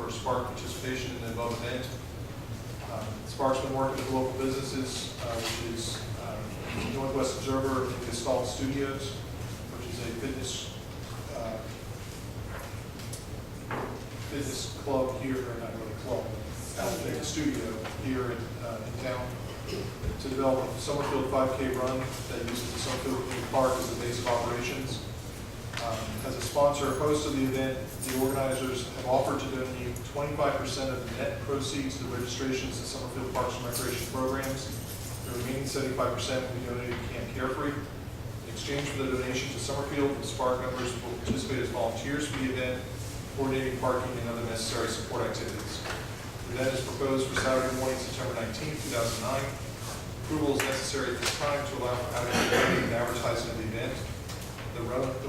for Spark participation in the above event. Spark's been working with local businesses, which is Northwest Observer and Gestalt Studios, which is a fitness club here, or not really club, a studio here in town, to develop a Summerfield 5K run that uses the Summerfield Community Park as the base of operations. As a sponsor or host of the event, the organizers have offered to donate 25% of the net proceeds to registrations to Summerfield Parks and Recreation programs. The remaining 75% will be donated to Camp Carefree. In exchange for the donation to Summerfield, the Spark members will participate as volunteers for the event, coordinating parking and other necessary support activities. The event is proposed for Saturday morning, September 19, 2009. Approval is necessary at this time to allow for adequate and advertising of the event. The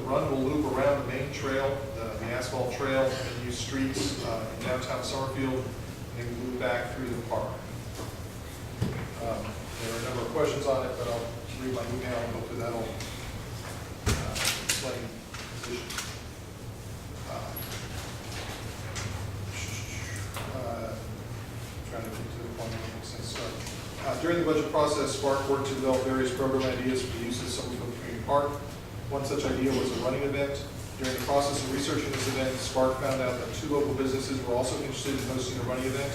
run will loop around the main trail, the asphalt trail, and use streets in downtown Summerfield, and then loop back through the park. There are a number of questions on it, but I'll read my email and hopefully that'll explain the position. Trying to get to the point that makes sense. During the budget process, Spark worked to develop various program ideas for the use of Summerfield Community Park. One such idea was a running event. During the process of researching this event, Spark found out that 2 local businesses were also interested in hosting a running event.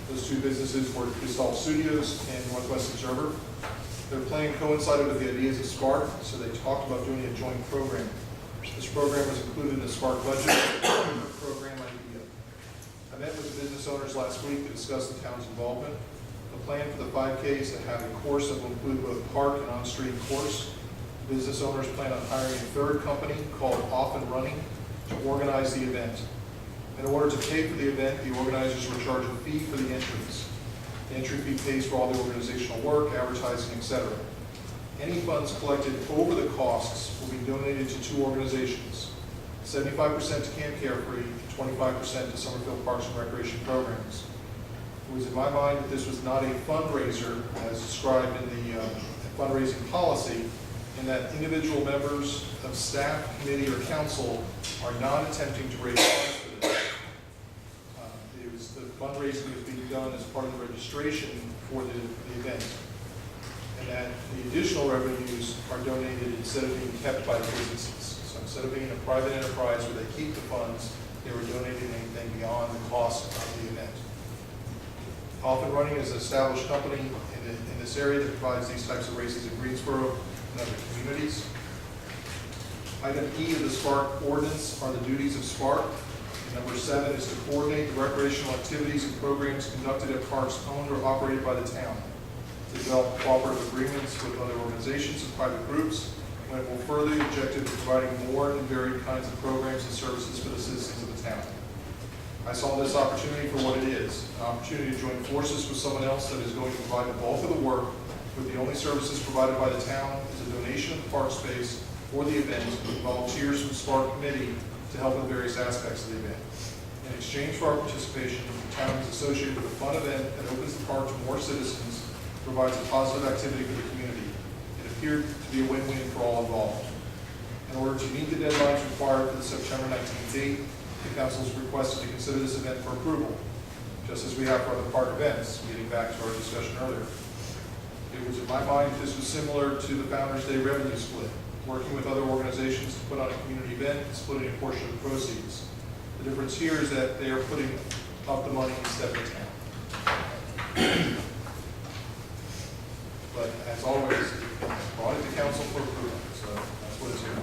Those 2 businesses were Gestalt Studios and Northwest Observer. Their plan coincided with the ideas of Spark, so they talked about doing a joint program. This program was included in the Spark budget program idea. I met with the business owners last week to discuss the town's involvement. The plan for the 5K is to have a course that will include both park and on-street course. Business owners plan on hiring a 3rd company called Off and Running to organize the event. In order to pay for the event, the organizers will charge a fee for the entries. The entry fee pays for all the organizational work, advertising, etc. Any funds collected over the costs will be donated to 2 organizations, 75% to Camp Carefree, 25% to Summerfield Parks and Recreation programs. It was in my mind that this was not a fundraiser as described in the fundraising policy, and that individual members of staff, committee, or council are not attempting to raise funds for this. The fundraising is being done as part of the registration for the event, and that the additional revenues are donated instead of being kept by the businesses. So instead of being a private enterprise where they keep the funds, they were donating anything beyond the cost of the event. Off and Running is an established company in this area that provides these types of races in Greensboro and other communities. Item E of the Spark ordinance are the duties of Spark. And number 7 is to coordinate the recreational activities and programs conducted at parks owned or operated by the town, to develop cooperative agreements with other organizations and private groups, when it will further the objective of providing more and varied kinds of programs and services for the citizens of the town. I saw this opportunity for what it is, an opportunity to join forces with someone else that is going to provide the bulk of the work, with the only services provided by the town is a donation of the park space for the event, with volunteers from Spark Committee to help with various aspects of the event. In exchange for our participation, the town is associated with a fun event that opens the park to more citizens, provides a positive activity for the community. It appeared to be a win-win for all involved. In order to meet the deadlines required for the September 19th date, the council is requested to consider this event for approval, just as we have for other park events, getting back to our discussion earlier. It was in my mind this was similar to the Founders Day revenue split, working with other organizations to put on a community event and splitting a portion of the proceeds. The difference here is that they are putting up the money instead of the town. But as always, brought it to council for approval, so that's what it's here.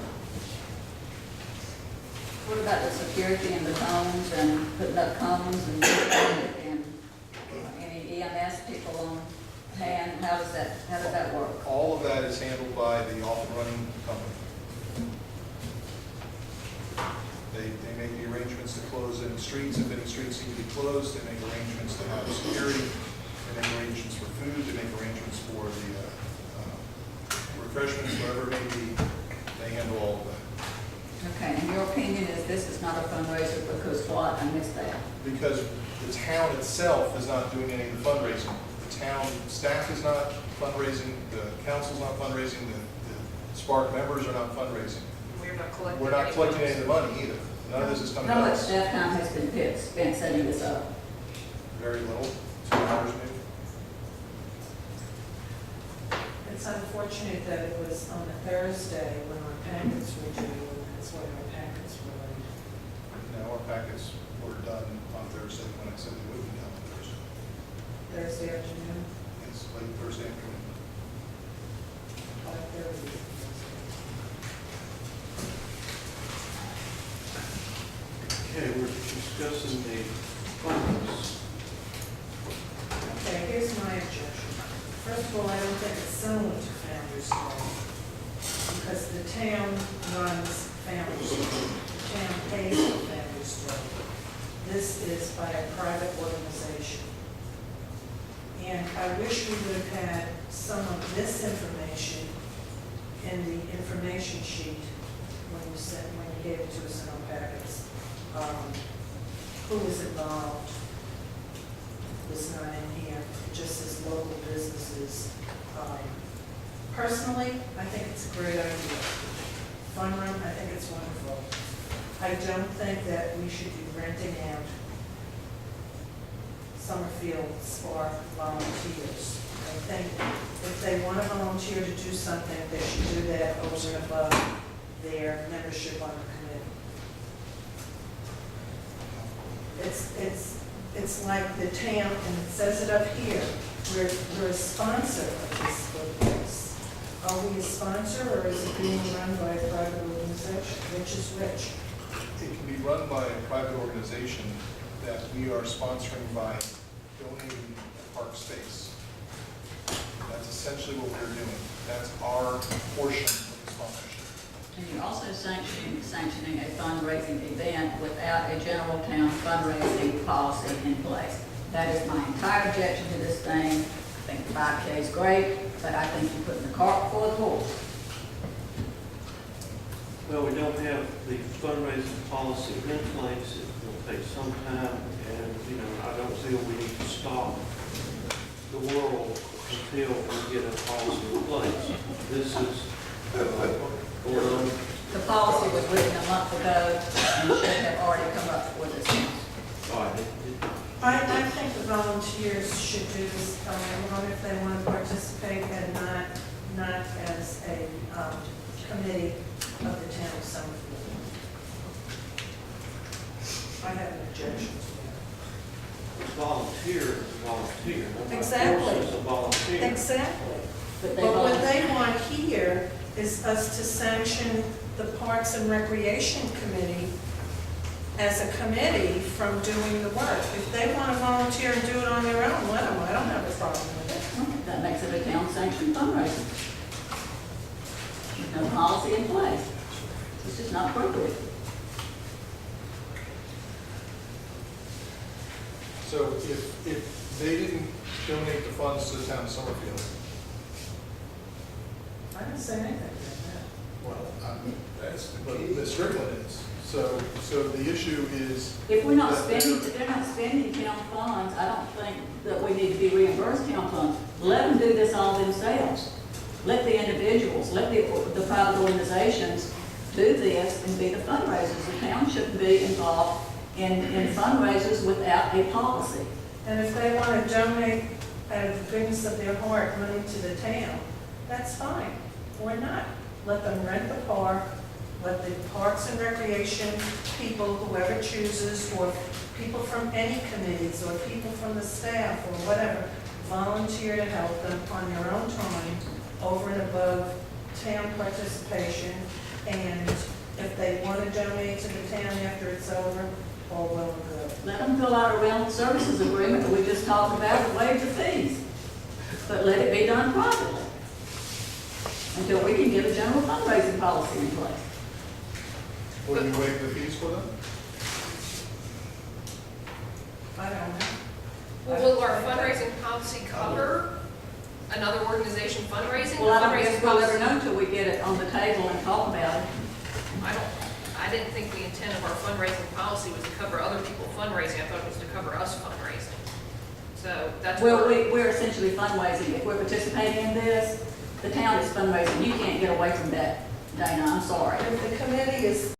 What about the security and the cones and putting up cones and any EMS people on hand? How does that work? All of that is handled by the Off and Running company. They make the arrangements to close any streets. If any streets need to be closed, they make arrangements to have security. They make arrangements for food. They make arrangements for the refreshments, whatever it may be. They handle all of that. Okay, and your opinion is this is not a fundraiser because what? I missed that. Because the town itself is not doing any of the fundraising. The town staff is not fundraising. The council's not fundraising. The Spark members are not fundraising. We're not collecting. We're not collecting any of the money either. None of this is coming How to much us. staff time has been spent setting this up? Very little, 2 hours maybe. It's unfortunate that it was on a Thursday when our packets were due, and that's why our packets were late. No, our packets were done on Thursday when I said they would be done on Thursday. Thursday afternoon, It's late Thursday afternoon. 5:30. Okay, we're discussing the funds. Okay, here's my objection. First of all, I don't think it's similar to Founder's Day, because the town runs Founder's Day. The town pays for Founder's Day. This is by a private organization. And I wish we would have had some of this information in the information sheet when you gave it to us in our packets. Who was involved was not in here, it just says local businesses. Personally, I think it's a great idea. Fun run, I think it's wonderful. I don't think that we should be renting out Summerfield Spark volunteers. I think if they want to volunteer to do something, they should do that over and above their membership on the committee. It's like the town, and it says it up here, we're a sponsor of this good place. Are we a sponsor, or is it being run by a private organization? Which is which? It can be run by a private organization that we are sponsoring by donating a park space. That's essentially what we're doing. That's our portion of the sponsorship. And you're also sanctioning a fundraising event without a general town fundraising policy in place. That is my entire objection to this thing. I think the 5K is great, but I think you're putting the cart before the horse. Well, we don't have the fundraising policy in place. It will take some time, and, I don't feel we need to stop the world until we get a policy in place. This is, The policy was written a month ago and should have already come up for this. I think the volunteers should do this, if they want to participate and not as a committee of the town of Summerfield. I have an objection to volunteer is a volunteer. Nobody Exactly. forces a volunteer. that. Exactly. But But what they want here is us to sanction the Parks and Recreation Committee as a committee from doing the work. If they want to volunteer and do it on their own, let them. I don't have a problem with it. That makes it a town sanctioned fundraiser. There's no policy in place. It's just not appropriate. So if they didn't donate the funds to the town of Summerfield, I didn't say anything like that. well, that's, but the Strickland is. So the issue is. If we're not that spending, if they're not spending town funds, I don't think that we need to be reimbursed town funds. Let them do this all themselves. Let the individuals, let the private organizations do this and be the fundraisers. The town shouldn't be involved in fundraisers without a policy. And if they want to donate out of the goodness of their heart money to the town, that's fine, or not. Let them rent the park, let the Parks and Recreation people, whoever chooses, or people from any committees, or people from the staff, or whatever, volunteer to help them on their own time, over and above town participation. And if they want to donate to the town after it's over, all well and good. Let them fill out a rental services agreement that we just talked about and waive the fees. But let it be done privately until we can get a general fundraising policy in place. What do you waive the fees for them? I don't know. Well, will our fundraising policy cover another organization fundraising? Well, I don't Fundraising guess we'll policy- ever know until we get it on the table and talk about it. I didn't think the intent of our fundraising policy was to cover other people fundraising. I thought it was to cover us fundraising. So that's Well, where, we're essentially fundraising. If we're participating in this, the town is fundraising. You can't get away from that, Dana, I'm sorry. If the committee is